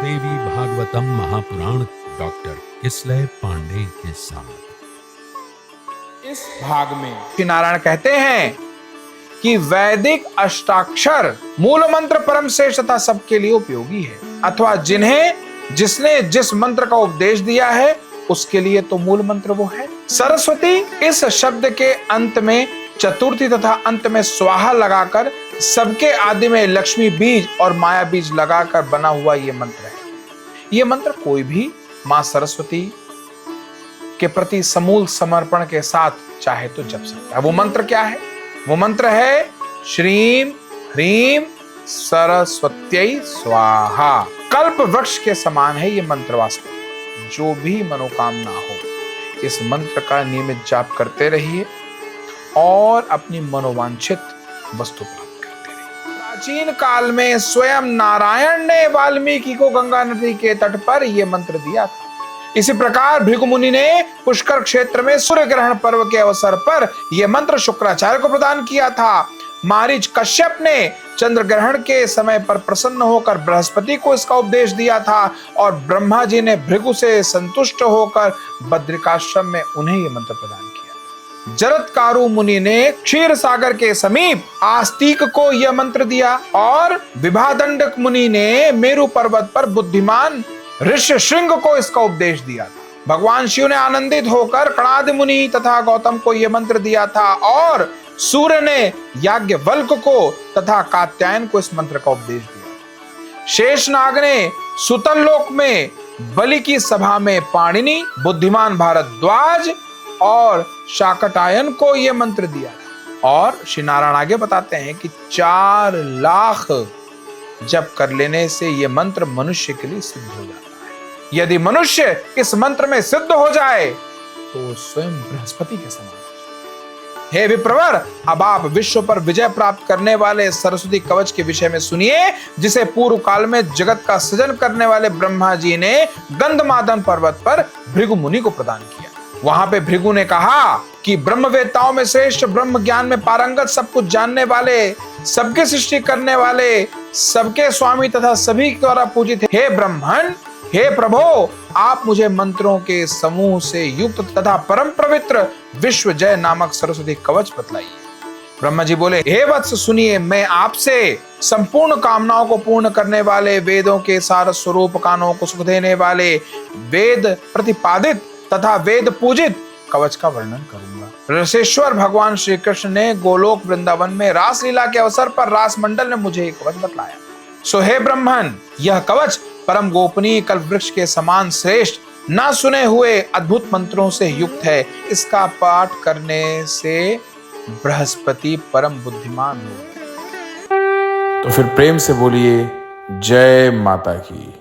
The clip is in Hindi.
देवी भागवतम महापुराण डॉक्टर किसलय पांडे के साथ। इस भाग में श्री नारायण कहते हैं कि वैदिक अष्टाक्षर मूल मंत्र परम श्रेष्ठ तथा सबके लिए उपयोगी है, अथवा जिसने जिस मंत्र का उपदेश दिया है उसके लिए तो मूल मंत्र वो है। सरस्वती इस शब्द के अंत में चतुर्थी तथा अंत में स्वाहा लगाकर सबके आदि में लक्ष्मी बीज और माया बीज लगाकर बना हुआ ये मंत्र है। ये मंत्र कोई भी मां सरस्वती के प्रति समूल समर्पण के साथ चाहे तो जप सकता है। वो मंत्र क्या है? वो मंत्र है श्रीम ह्रीम सरस्वत्यै स्वाहा। कल्प वृक्ष के समान है ये मंत्र। वास्तव जो भी मनोकामना हो इस मंत्र का नियमित जाप करते रहिए और अपनी मनोवांछित वस्तु प्राप्त करते रहिए। प्राचीन काल में स्वयं नारायण ने वाल्मीकि को गंगा नदी के तट पर यह मंत्र दिया था। इसी प्रकार भृगु मुनि ने पुष्कर क्षेत्र में सूर्य ग्रहण पर्व के अवसर पर यह मंत्र शुक्राचार्य को प्रदान किया था। मारीच कश्यप ने चंद्र ग्रहण के समय पर प्रसन्न होकर बृहस्पति को इसका उपदेश दिया था और ब्रह्मा जी ने भृगु से संतुष्ट होकर बद्रिकाश्रम में उन्हें यह मंत्र प्रदान किया। जरत्कारु मुनि ने क्षीर सागर के समीप आस्तिक को यह मंत्र दिया और विभादंडक मुनि ने मेरु पर्वत पर बुद्धिमान ऋष्यशृंग को इसका उपदेश दिया था। भगवान शिव ने आनंदित होकर कणाद मुनि तथा गौतम को यह मंत्र दिया था और सूर्य ने याज्ञवल्क को तथा कात्यायन को इस मंत्र का उपदेश दिया। शेषनाग ने सुतल लोक में बलि की सभा में पाणिनि, बुद्धिमान भारद्वाज और शाकटायन को यह मंत्र दिया। और श्री नारायण आगे बताते हैं कि 4 लाख जप कर लेने से यह मंत्र मनुष्य के लिए सिद्ध हो जाता है। यदि मनुष्य इस मंत्र में सिद्ध हो जाए तो स्वयं बृहस्पति के समान। हे विप्रवर, अब आप विश्व पर विजय प्राप्त करने वाले सरस्वती कवच के विषय में सुनिए, जिसे पूर्व काल में जगत का सृजन करने वाले ब्रह्मा जी ने गंधमादन पर्वत पर भृगु मुनि को प्रदान किया। वहां पे भृगु ने कहा कि ब्रह्मवेत्ताओं में श्रेष्ठ, ब्रह्म ज्ञान में पारंगत, सब कुछ जानने वाले, सबके सृष्टि करने वाले, सबके स्वामी तथा सभी द्वारा पूजित हे ब्रह्मन, हे प्रभो, आप मुझे मंत्रों के समूह से युक्त तथा परम पवित्र विश्व जय नामक सरस्वती कवच बतलाइए। ब्रह्मा जी बोले, हे वत्स सुनिए, मैं आपसे संपूर्ण कामनाओं को पूर्ण करने वाले, वेदों के सार स्वरूप, कानों को सुख देने वाले, वेद प्रतिपादित तथा वेद पूजित कवच का वर्णन करूंगा। रसेश्वर भगवान श्री कृष्ण ने गोलोक वृंदावन में रास लीला के अवसर पर रास मंडल ने मुझे एक कवच बतलाया। सो हे ब्रह्मन, यह कवच परम गोपनीय कल्प वृक्ष के समान श्रेष्ठ, ना सुने हुए अद्भुत मंत्रों से युक्त है। इसका पाठ करने से बृहस्पति परम बुद्धिमान हो। तो फिर प्रेम से बोलिए जय माता की।